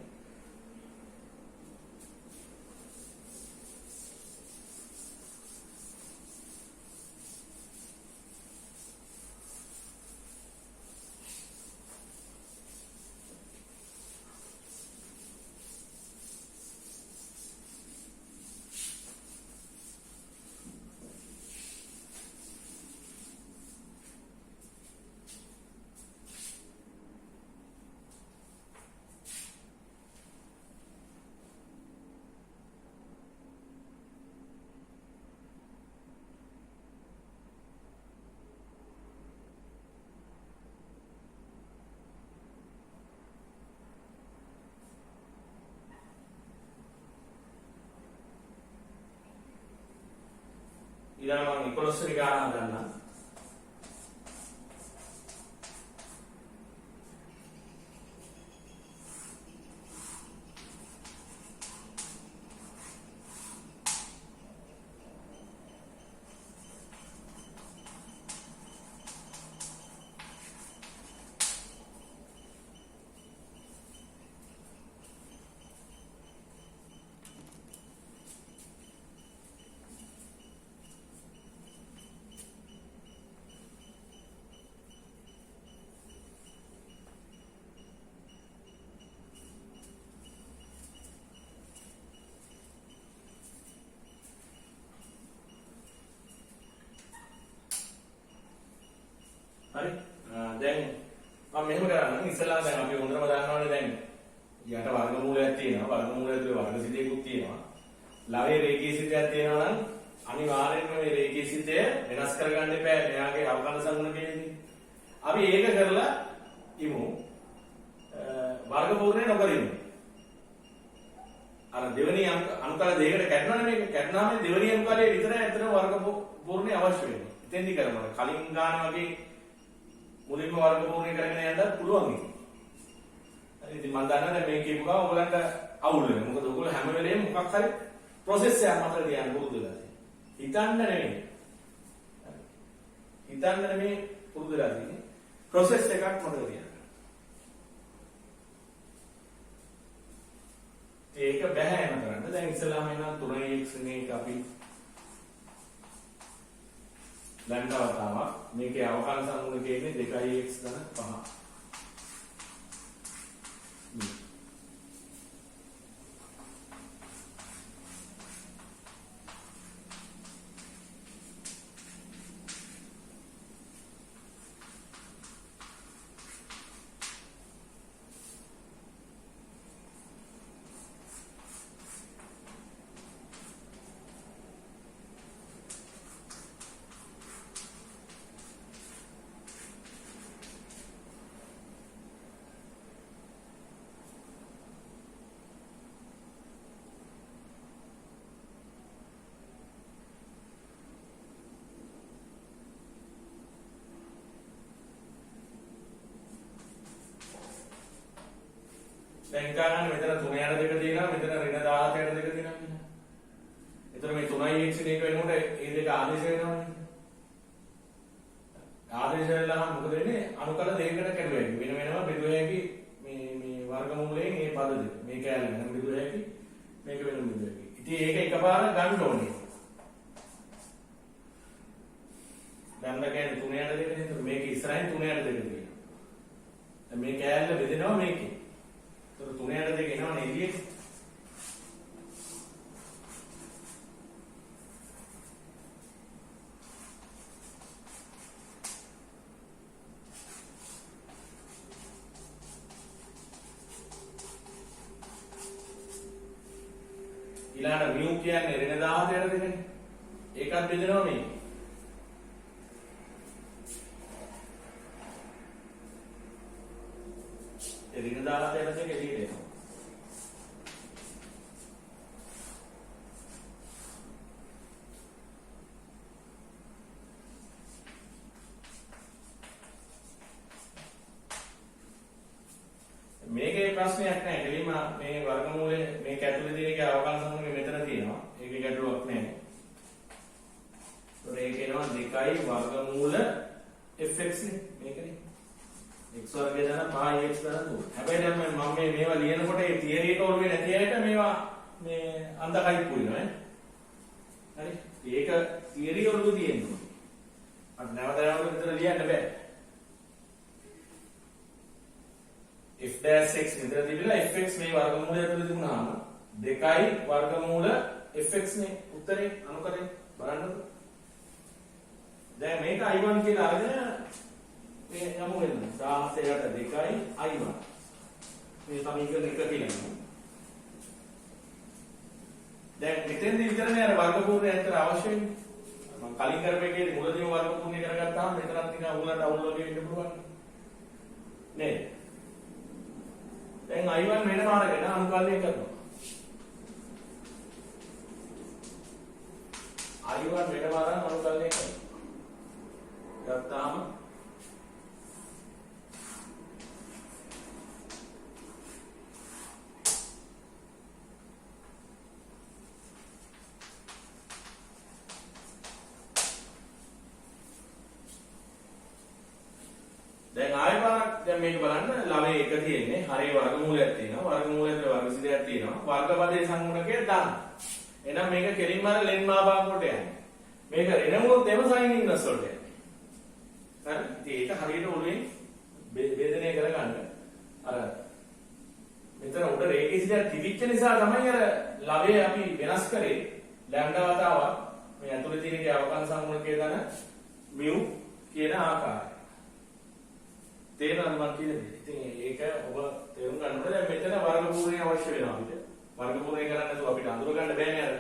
ඊළඟ මම 11 වෙනි ගාන හදන්නම්. හරි දැන් මම මෙහෙම කරන්නම් ඉස්සෙල්ලා දැන් අපි හොඳටම දන්නවනේ දැන් යට වර්ගමූලයක් තියෙනවා වර්ගමූලය ඇතුලේ වර්ගසිතයකුත් තියෙනවා ලවයේ රේඛීය සිතයක් තියෙනවා නම් අනිවාර්යෙන්ම මේ රේඛීය සිතය වෙනස් කරගන්න එපා මෙයාගේ අවකලන සංගුණකයේදී අපි ඒක කරලා ඉමු වර්ගපූර්ණය නොකර ඉමු අර දෙවෙනි අනුකල දෙකකට කැඩනවනේ මේක කැඩනාම දෙවෙනි අනුකලයේ විතරයි ඇත්තටම වර්ගපූර්ණය අවශ්‍ය වෙන්නේ එතෙන්දි කරමු කලින් ගාන වගේ මුලින්ම වර්ගපූර්ණය කරගෙන යන්නත් පුළුවන් ඉතින්. හරි ඉතින් මම දන්නවා දැන් මේ කියපු ගා ඔයගලන්ට අවුල් වෙනවා. මොකද ඔයගොල්ලෝ හැම වෙලේම මොකක් හරි process එකක් මතක තියාගන්න පුරුදු වෙලා තියෙනවා. හිතන්න නෙමෙයි. හිතන්න නෙමෙයි පුරුදු වෙලා තියෙන්නේ. process එකක් මතක තියාගන්න. ඒක බෑ එහෙම කරන්න. දැන් ඉස්සලාම එනවා 3x මේක අපි ලැම්ඩාවතාවක් මේකේ අවකලන සංගුණකයේ ඉන්නේ 2x ධන 5. දැන් ගන්න මෙතන 3 යට 2 තියෙනවා මෙතන ඍණ 17 යට 2 තියෙනවා. එතන මේ 3x එක වෙනකොට ඒ දෙක ආදේශ වෙනවනේ. ආදේශ වෙලා මොකද වෙන්නේ? අනුකල දෙකකට කැඩුවා. වෙන වෙනම බෙදුව හැකි මේ වර්ගමූලයෙන් මේ පද දෙක. මේ කැලේ වෙනම බෙදුව හැකි මේක වෙනම බෙදුව හැකි. ඉතින් ඒක එකපාර ගන්න ඕනේ. දැන් කියන්නේ 3 යට 2 නේ. මේක ඉස්සරහින් 3 යට 2 තියෙනවා. දැන් මේ කැලේ බෙදෙනවා මේකේ. तो 3 යට 2 එනවනේ එළියට. ඊළඟ μ කියන්නේ ඍණ 17 යට 2නේ. ඒකත් බෙදෙනවා මේ. ඍණ 17 දාට යන දෙක එළියට එනවා. මේකේ ප්‍රශ්නයක් නැහැ. කෙලින්ම මේ වර්ගමූලයේ මේ කැටුවේ තියෙන එකේ අවකාශ සමග මෙතන තියෙනවා. ඒකේ ගැටලුවක් නැහැ. ඒතකොට ඒක එනවා 2යි වර්ගමූල fx නේ මේකනේ. x වර්ගය දාන 5x දාන 2. හැබැයි දැන් මම මේවා ලියනකොට ඒ තියරි එක ඔළුවේ නැති අයට මේවා මේ අන්ධකයි පුරිනවා ඈ. හරි. ඒක තියරි ඔළුවේ තියෙනවා. අර නැවත නැවත විතර ලියන්න බෑ. f dash x මෙතන තිබිලා fx මේ වර්ගමූලය ඇතුලේ තිබුණාම 2යි වර්ගමූල fx නේ උත්තරේ අනුකරේ බලන්නකො. දැන් මේක i1 කියලා අරගෙන මේ යමු වෙන 16ට 2යි i1 මේ සමීකරණ එක කියලා. දැන් මෙතෙන්දී විතරනේ අර වර්ගමූලය ඇත්තට අවශ්‍ය වෙන්නේ. මම කලින් කරපු එකේ මුලදීම වර්ගමූලය කරගත්තාම මෙතනත් නිකන් උගලට අවුල් වගේ වෙන්න පුළුවන් නේද? දැන් i1 වෙනම අරගෙන අනුකල්පනය කරනවා. i1 වෙනම අරන් අනුකල්පනය කරනවා. ගත්තාම දැන් ආයපාරක් දැන් මේක බලන්න ළමයි එක තියෙන්නේ හරිය වර්ගමූලයක් තියෙනවා වර්ගමූලයට වර්ගසිතයක් තියෙනවා වර්ගපදයේ සංගුණකය දාන්න. එහෙනම් මේක කෙලින්ම අර ලෙන් මාපාංක කොට යන්නේ. මේක ඍණවුනොත් එම සයින් ඉන්වර්ස් වලට යන්නේ. හරි. ඉතින් ඒක හරියට ඔළුවෙන් වේදනය කරගන්න. අර මෙතන උඩ රේඛිතයක් තිබිච්ච නිසා තමයි අර ළමයේ අපි වෙනස් කරේ ලැම්ඩා වතාවක් මේ ඇතුලේ තියෙන කේ අවකාශ සංගුණකය දාන මියු කියන ආකාරය. තේරෙනවද මම කියන්නේ? ඉතින් ඒක ඔබ තේරුම් ගන්න ඕනේ. දැන් මෙතන වර්ගමූලය අවශ්‍ය වෙනවා අපිට. වර්ගමූලය කරන්න නැතුව අපිට අඳුර ගන්න බෑනේ අර.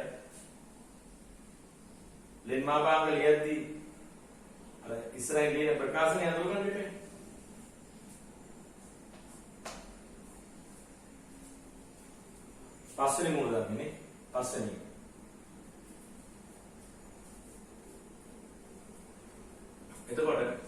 ලෙන් මාපාංක ලියද්දී අර ඉස්සරහින් ලියන ප්‍රකාශනය අඳුර ගන්න ඉතින්. පස්වෙනි මූල ධර්මනේ. පස්වෙනි. එතකොට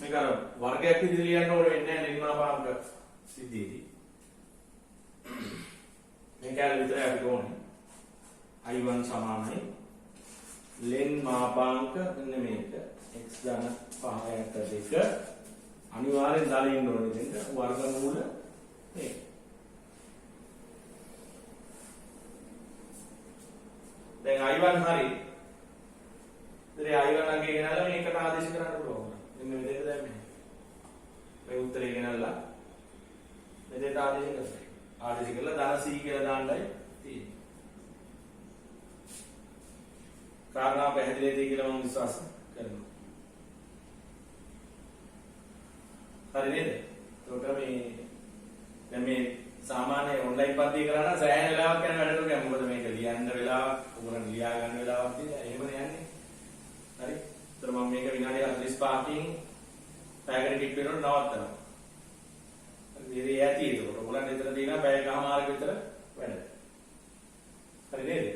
මේක අර වර්ගයක් විදිහට ලියන්න ඕනේ වෙන්නේ නැහැ නිර්මාපාංක සිද්ධියේදී. මේක ඇල විතරයි අපිට ඕනේ. i1 සමානයි ලෙන් මාපාංක මෙන්න මේක x ධන 5ට 2 අනිවාර්යෙන් දාලා ඉන්න ඕනේ දෙන්න වර්ගමූල මේක. දැන් i1 හරි. ඉතින් i1 අගේ ගෙනල්ලා මේකට ආදේශ කරන්න පුළුවන්. මෙන්න මෙතෙන්ට දැම්මේ. මේ උත්තරේ ගෙනල්ලා මෙතෙන්ට ආදේශ කරනවා. ආදේශ කරලා ධන c කියලා දාන්නයි තියෙන්නේ. කාරණා පැහැදිලිද කියලා මම විශ්වාස කරනවා. හරි නේද? ඒකට මේ දැන් මේ සාමාන්‍ය ඔන්ලයින් පන්ති කරා නම් සෑහෙන වෙලාවක් යන වැඩකට ගියා. මොකද මේක ලියන්න වෙලාවක්, උගලන් ලියා ගන්න වෙලාවක් තියෙනවා. එහෙමනේ යන්නේ. හරි. ඒතර මම මේක විනාඩි 45කින් පැයකට ටික වෙනකොට නවත්තනවා. හරි ඇති ඒකට. ඔයගොල්ලන් විතර දිනා පැයකමාරක විතර වැඩ. හරි නේද?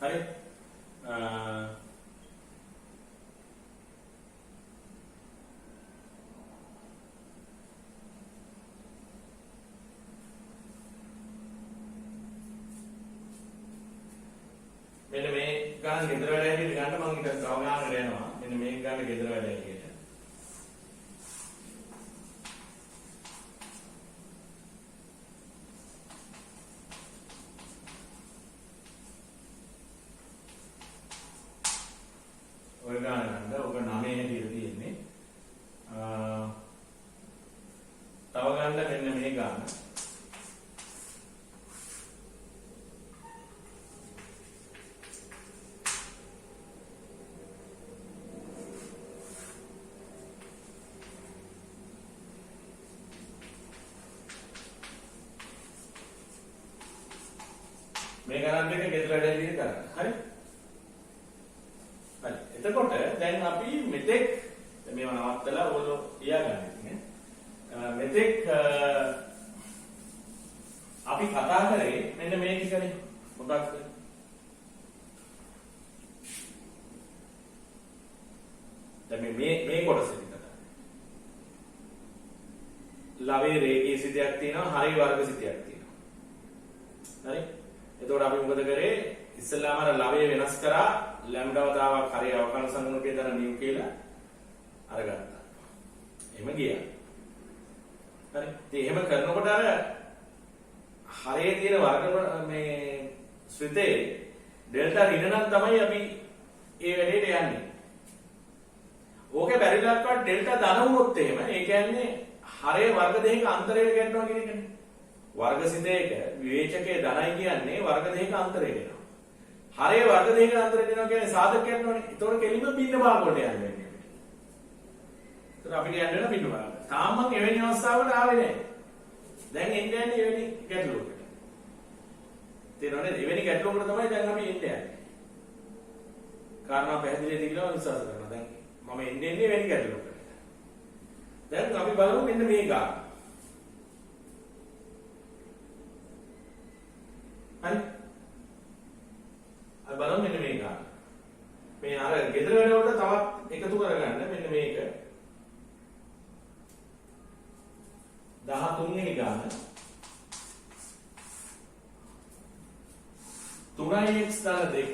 හරි මෙන්න මේ ගාන ගෙදර වැඩ හැටියට ගන්න මම ඊට තව ගානකට යනවා මෙන්න මේක ගන්න ගෙදර වැඩ හැටියට ඔය ගාන ගන්න ඔක 9 හැටියට තියෙන්නේ තව ගන්න මෙන්න මේ ගාන මේ ගණන් දෙක ගෙදර වැඩ හැටියට කරන්න. හරි? හරි. එතකොට දැන් අපි මෙතෙක් මේව නවත්තලා ඕගොල්ලෝ තියාගන්න ඉන්නේ. මෙතෙක් අපි කතා කරේ මෙන්න මේ ටිකනේ. මොකක්ද? දැන් මේ කොටසෙදි කතා. ලවයේ රේඛීය සිතයක් තියෙනවා, හරි වර්ග සිතයක් තියෙනවා. හරි? එතකොට අපි මොකද කරේ ඉස්සෙල්ලාම අර ලවය වෙනස් කරා ලැම්ඩා වතාවක් හරි අවකලන සංගුණකේ දර නිව් කියලා අරගත්තා. එහෙම ගියා. හරි. ඉතින් එහෙම කරනකොට අර හරේ තියෙන වර්ග මේ ශ්‍රිතේ ඩෙල්ටා ඍණ නම් තමයි අපි ඒ වැඩේට යන්නේ. ඕකේ බැරි ලක්වත් ඩෙල්ටා ධන වුණොත් එහෙම ඒ කියන්නේ හරේ වර්ග දෙකක අන්තරයට ගන්නවා කියන එකනේ. වර්ග සිතේක විවේචකයේ ධනයි කියන්නේ වර්ග දෙකක අන්තරය වෙනවා. හරේ වර්ග දෙකක අන්තරය වෙනවා කියන්නේ සාධක කරනවනේ. ඒතකොට කෙලින්ම බින්න භාග වලට යන්න වෙන්නේ. ඒතර අපිට යන්න වෙන බින්න භාග. තාම මම එවැනි අවස්ථාවකට ආවේ නැහැ. දැන් එන්නේ එවැනි ගැටලුවකට. තේරෙනවද? එවැනි ගැටලුවකට තමයි දැන් අපි එන්නේ යන්නේ. කාරණා පැහැදිලිද කියලා විශ්වාස කරනවා. දැන් මම එන්නේ එවැනි ගැටලුවකට. දැන් අපි බලමු මෙන්න මේ ගාන. හරි අපි බලමු මෙන්න මේක මේ අර ගෙදර වැඩ වලට තවත් එකතු කරගන්න මෙන්න මේක 13 වෙනි ගාන 3x දාන 2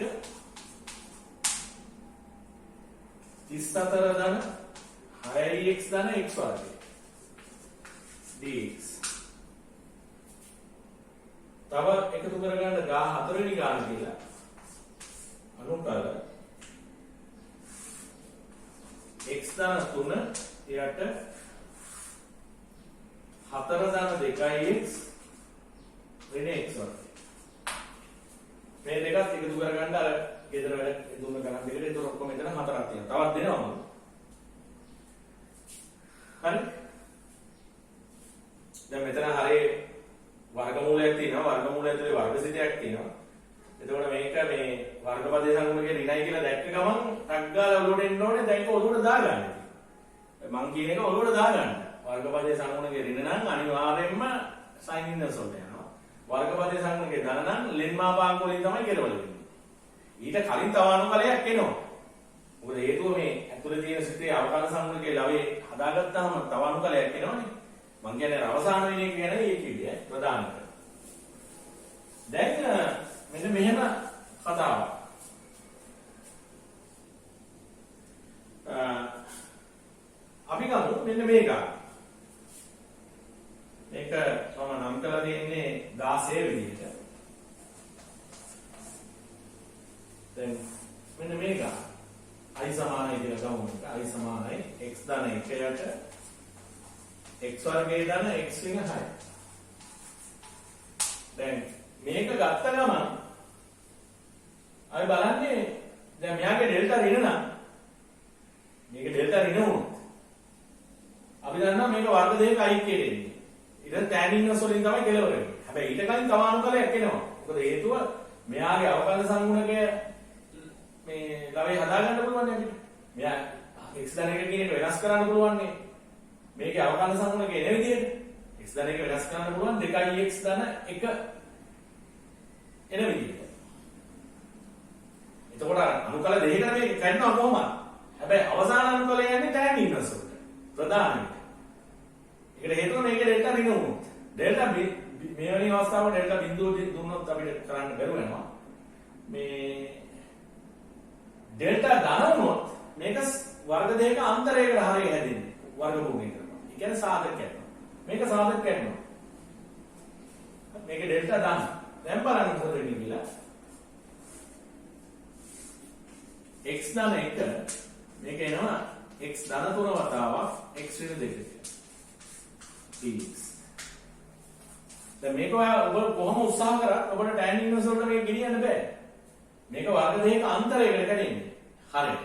34 දාන 6x දාන x වර්ගය dx තව එකතු කරගන්න 14 වෙනි ගාන කියලා අනුකල x දාන 3 එයට 4 දාන 2x වෙන x වර්ගය මේ දෙකත් එකතු කරගන්න අර ගෙදර වැඩ දුන්න ගණන් දෙකට ඒක ඔක්කොම මෙතන 4ක් තියෙනවා තවත් දෙනවා මම හරි දැන් මෙතන හරිය වර්ගමූලයක් තියෙනවා වර්ගමූලය ඇතුලේ වර්ග සිතයක් තියෙනවා එතකොට මේක මේ වර්ගපදයේ සංගුණකේ ඍණයි කියලා දැක්ක ගමන් ටක් ගාලා ඔලුවට එන්න ඕනේ දැන් ඒක ඔලුවට දාගන්න මං කියන එක ඔලුවට දාගන්න වර්ගපදයේ සංගුණකේ ඍණ නම් අනිවාර්යයෙන්ම සයින් ඉන්නර්ස් වලට යනවා වර්ගපදයේ සංගුණකේ ධන නම් ලෙන් මාපාංක වලින් තමයි කෙරවල වෙන්නේ ඊට කලින් තව අනුකලයක් එනවා මොකද හේතුව මේ ඇතුලේ තියෙන සිතේ අවකාශ සංගුණකේ ලවයේ හදාගත්තාම තව අනුකලයක් එනවනේ මං කියන්නේ අවසාන වෙන එක ගැන ඒ කිව්වේ ප්‍රධාන කර. දැන් මෙන්න මෙහෙම කතාවක්. අපි ගමු මෙන්න මේක. මේක මම නම් කරලා දෙන්නේ 16 විදිහට. දැන් මෙන්න මේක. i සමානයි කියලා ගමු. i සමානයි x ධන 1යට x වර්ගයේ ධන x වෙන 6. දැන් මේක ගත්ත ගමන් අපි බලන්නේ දැන් මෙයාගේ ඩෙල්ටා ඍණ නම් මේක ඩෙල්ටා ඍණ වුණොත් අපි දන්නවා මේක වර්ග දෙකක අයික්කයට එන්නේ. ඊට tan ඉන්වර්ස් වලින් තමයි කෙලවර වෙන්නේ. හැබැයි ඊට කලින් තව අනුකලයක් එනවා. මොකද හේතුව මෙයාගේ අවකලන සංගුණකය මේ ළමයි හදාගන්න පුළුවන් නේ අපිට. මෙයා x ධන එක කියන එක වෙනස් කරන්න පුළුවන් නේ. මේකේ අවකලන සංගුණක එන විදිහට x ධන එක වෙනස් කරන්න පුළුවන් 2x ධන 1 එන විදිහට. කැඩෙනවා කොහොමද? හැබැයි අවසාන අනුකල යන්නේ tan ඉන්වර්ස් වලට. ප්‍රධාන එක. ඒකට හේතුව මේකේ ඩෙල්ටා රිනුවුනොත්. ඩෙල්ටා මේ වෙනි අවස්ථාව ඩෙල්ටා බිඳුව දුන්නොත් අපිට කරන්න බැරුව වෙනවා. මේ ඩෙල්ටා ධන වුණොත් මේක වර්ග දෙකක අන්තරයකට හරිය හැදෙන්නේ. වර්ගමූලයෙන් කරනවා. ඒ කියන්නේ සාධක කරනවා. මේක සාධක කරනවා. මේක ඩෙල්ටා ධන. දැන් බලන්න මොකද වෙන්නේ කියලා. x ධන 1 මේක එනවා x ධන 3 වතාවක් x ඍණ 2 dx. දැන් මේක ඔබ කොහොම උත්සාහ කරත් ඔබට tan ඉන්වර්ස් වලට මේක ගෙනියන්න බෑ. මේක වර්ග දෙකක අන්තරයකට කැඩෙන්නේ. හරි.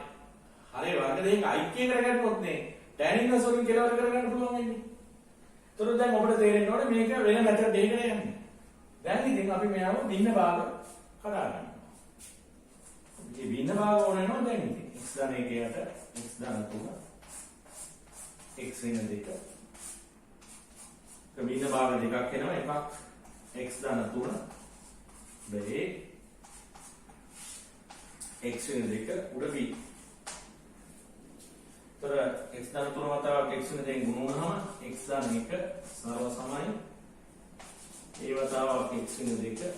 හරි වර්ග දෙකක ඓක්‍යයකට කැඩුණොත් නේ tan ඉන්වර්ස් වලින් කෙලවර කරගන්න පුළුවන් වෙන්නේ. ඒතර දැන් ඔබට තේරෙන්න ඕනේ මේක වෙන මෙතඩ් දෙකකට යන්නේ. දැන් ඉතින් අපි මෙයාව භින්න භාග කඩා ගන්නවා. මේ භින්න භාග ඕන වෙනවා දැන් ඉතින් x ධන 1ට x ධන 3 x ඍණ 2 භින්න භාග දෙකක් එනවා එකක් x ධන 3 දෙකේ x ඍණ 2 උඩ b. ତර x ධන 3 වතාවක් x ඍණ 2 ගුණ වුණාම x ධන 1 සරල සමයි ඒ වතාවක් x ඍණ 2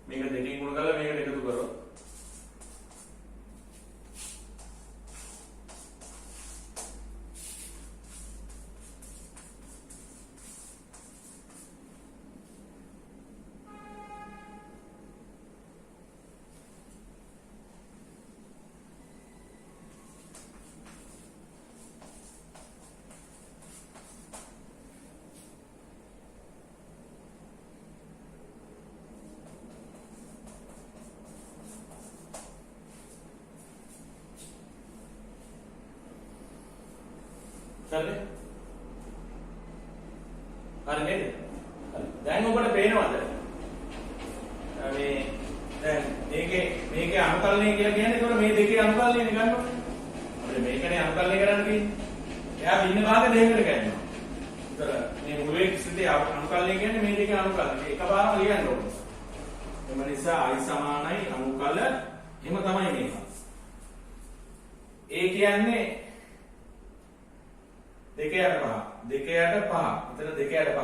මේක දෙකෙන් ගුණ කරලා මේකට එකතු කරොත් හරි හරි නේද? දැන් ඔබට පේනවද මේ දැන් මේකේ අනුකලනය කියලා කියන්නේ ඒතකොට මේ දෙකේ අනුකලනය ගන්නවා. අපිට මේකනේ අනුකලනය කරන්න තියෙන්නේ. එයා භින්න භාග දෙකකට ගන්නවා. ඒතර මේ මුලේ සිටේ අනුකලනය කියන්නේ මේ දෙකේ අනුකලනය. එකපාරම ලියන්න ඕනේ. එම නිසා i සමානයි අනුකල එහෙම තමයි මේක. ඒ කියන්නේ 2 යට 5 2 යට 5 එතන 2 යට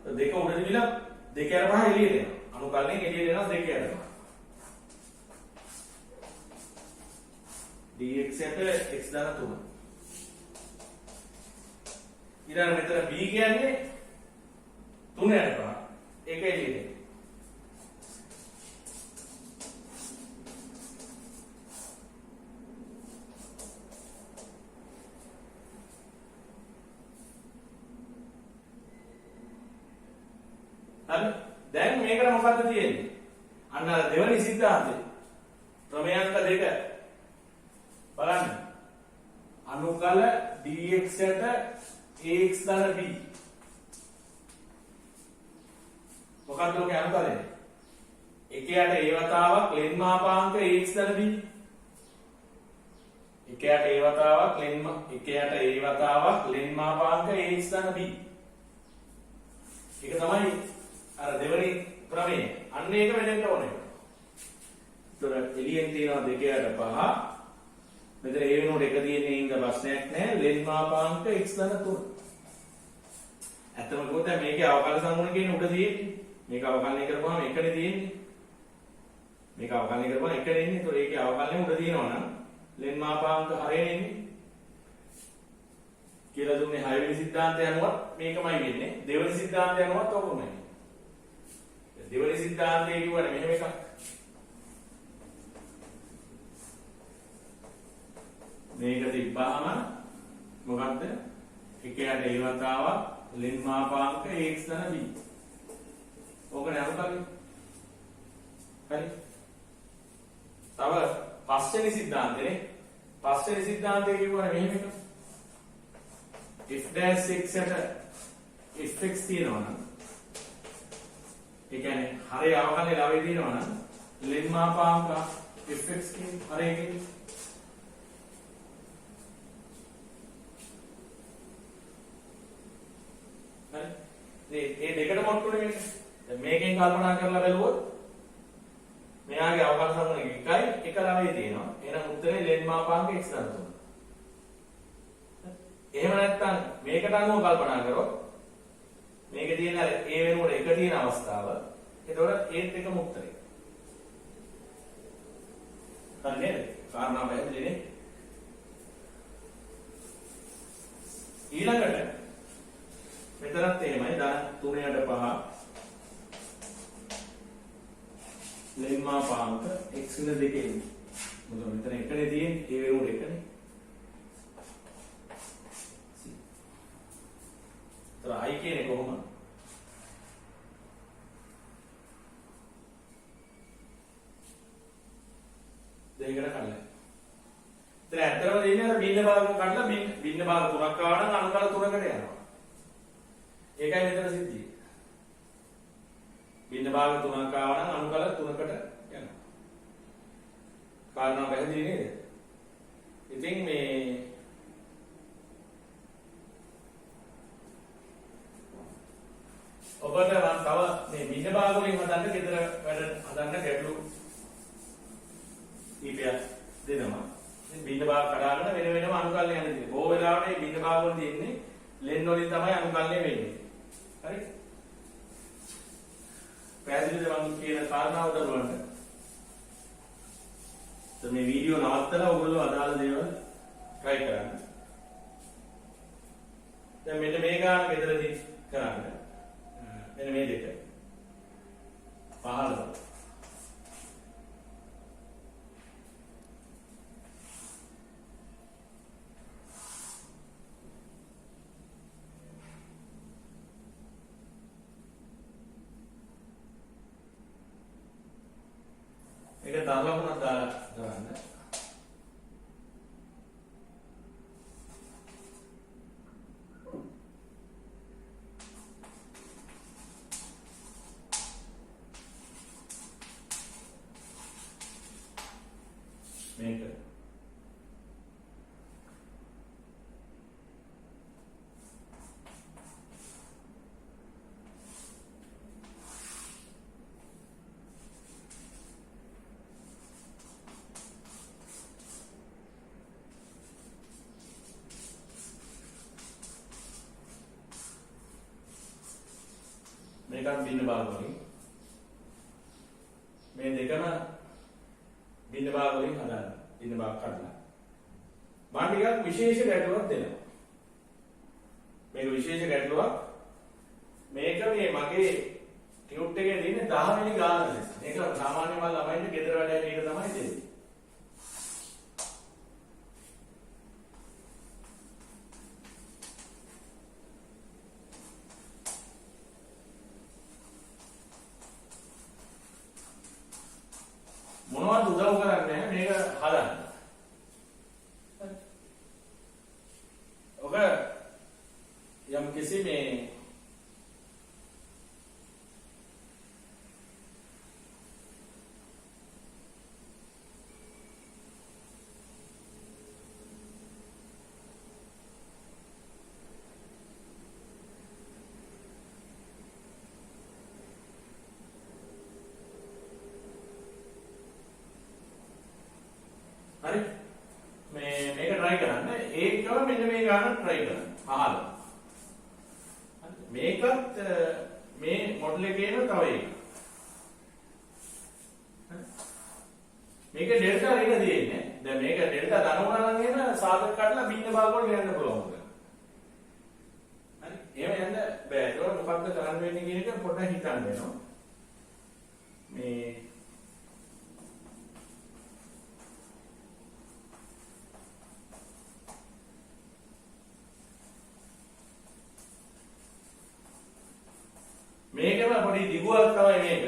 5 දෙක උඩ දිවිලා 2 යට 5 එළියට එනවා අනුකලණයෙන් එළියට එනවා 2 යට 5 dx යට x ධන 3 ඊළඟ මෙතන b කියන්නේ 3 යට 5 ඒක එළියට හරි දැන් මේකට මොකද්ද තියෙන්නේ අන්න අර දෙවෙනි සිද්ධාන්තේ ප්‍රමේයාංක දෙක බලන්න අනුකල dx යට ax ධන b මොකක්ද ලෝකේ අනුකලය එකයට a වතාවක් ලෙන් මාපාංක ax ධන b එකයට a වතාවක් ලෙන් මාපාංක ax ධන b ඒක තමයි අර දෙවෙනි ප්‍රමේය. අන්න ඒක වෙන්න ඕනේ. ඒතර එළියෙන් තියෙනවා 2 යට 5. මෙතන ඒ වෙනුවට එක තියෙන්නේ ඉඳ ප්‍රශ්නයක් නැහැ. ලෙන් මාපාංක x ධන 3. ඇත්තම කිව්වොත් මේකේ අවකලන සංගුණ කියන්නේ උඩ තියෙන්නේ. මේක අවකලනය කරපුවාම එකනේ තියෙන්නේ. මේක අවකලනය කරපුවාම එකනේ ඉන්නේ. ඒතර ඒකේ අවකලනය උඩ තියෙනවා නම් ලෙන් මාපාංක හරයනේ ඉන්නේ. කියලා දුන්නේ 6 වෙනි සිද්ධාන්තය අනුව මේකමයි වෙන්නේ. දෙවෙනි සිද්ධාන්තය අනුවත් ඔකමයි. දෙවෙනි සිද්ධාන්තය කියවනේ මෙහෙම එකක්. මේක තිබ්බාම මොකද්ද? එකයට a වතාවක් ලෙන් මාපාංක x ධන b. ඕකනේ අනුකලනේ. හරි. තව පස්වෙනි සිද්ධාන්තනේ. පස්වෙනි සිද්ධාන්තය කියවනේ මෙහෙම එක. f dash x යට fx තියෙනවා නම් ඒ කියන්නේ හරේ අවකලනේ ලවයේ තියෙනවා නම් ලෙන් මාපාංක fx කියන හරේ කියන්නේ හරි. මේ දෙකට මොට්ටුනේ මේක. දැන් මේකෙන් කල්පනා කරලා බැලුවොත් මෙයාගේ අවකල සමන 1යි 1 ලවයේ තියෙනවා. එහෙනම් උත්තරේ ලෙන් මාපාංක x දන්තුන. එහෙම නැත්නම් මේකට අනුව කල්පනා කරොත් මේකේ තියෙන අර a වෙනුවට 1 තියෙන අවස්ථාව. එතකොට ඒත් එකම උත්තරේ. හරි නේද? කාරණා පැහැදිලිනේ. ඊළඟට මෙතනත් එහෙමයි ධන 3ට 5 ලෙම්මා පාංක x වෙන දෙකේ මොකද මෙතන එකනේ තියෙන්නේ a වෙනුවට එකනේ. තර i කියන්නේ කොහොමද? දෙයකට කඩලා. ඉතින් ඇත්තටම දෙන්නේ අර බින්න භාග කඩලා බින්න භාග තුනක් ආව නම් අනුකල තුනකට යනවා. ඒකයි මෙතන සිද්ධිය. බින්න භාග තුනක් ආව නම් අනුකල තුනකට යනවා. කාරණා පැහැදිලි නේද? ඉතින් මේ ඔබට මම තව මේ බින්න භාග වලින් හදන්න ගෙදර වැඩ හදන්න ගැටලු කීපයක් දෙනවා. ඉතින් බින්න භාග කඩාගෙන වෙන වෙනම අනුකල්ය යන දේ. බොහෝ වෙලාවට මේ බින්න භාග වල තියෙන්නේ ලෙන් වලින් තමයි අනුකල්ය වෙන්නේ. හරි? පැහැදිලිද මම කියන කාරණාව දරුවන්ට? දැන් මේ වීඩියෝ නවත්තලා ඔයගොල්ලෝ අදාළ දේවල් try කරන්න. දැන් මෙන්න මේ ගාන ගෙදරදී කරන්න. මෙන්න මේ දෙක. 15. ඒක තරලකුණක් දාලා කරන්න. මේක මේකත් බින්න භාග වලින් මේ දෙකම බින්න භාග වලින් හදන්න. බින්න භාග කඩලා මම ටිකක් විශේෂ ගැටලුවක් දෙනවා. මේක විශේෂ ගැටලුවක්. මේක මේ මගේ ටියුට් එකේ තියෙන 10 වෙනි ගාන ලෙස. මේක සාමාන්‍ය මම ළමයින්ට ගෙදර වැඩ හැටියට තමයි දෙන්නේ. මොනවද උදව් කරන්නේ මේක හදන්න. ඔබ යම් කිසි මේ හරි මේක try කරන්න. ඒකම මෙන්න මේ ගන්න try කරන්න. අහලා. මේකත් මේ මොඩල් එකේම තව එකක්. මේක ඩෙල්ටා රින තියෙන්නේ. දැන් මේක ඩෙල්ටා ධන වුණා නම් එහෙම සාධක කඩලා බින්න භාග වලට යන්න පුළුවන්. හරි. එහෙම යන්න බෑ. ඒක මොකක්ද කරන්න වෙන්නේ කියන එක පොඩ්ඩක් හිතන්න වෙනවා. මේ මේකම පොඩි දිගුවක් තමයි මේක.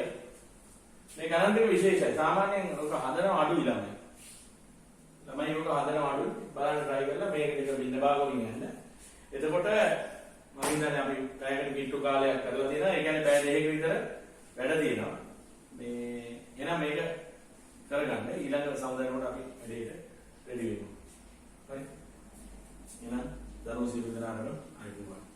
මේක මේ ගණන් දෙක විශේෂයි. සාමාන්‍යයෙන් ඔක හදනවා අඩුයි ළමයි. ළමයි ඔක හදනවා අඩුයි. බලන්න try කරලා මේක දෙක බින්න භාගවලින් යන්න. එතකොට මම හිතන්නේ අපි පැයකට කිට්ටු කාලයක් කරලා තියෙනවා. ඒ කියන්නේ පැය දෙකක විතර වැඩ තියෙනවා. මේ එහෙනම් මේක කරගන්න. ඊළඟ සමුදායනකට අපි වැඩේට රෙඩි වෙමු. හරි. එහෙනම් දරුවෝ සියලු දෙනාටම අයිබෝවන්.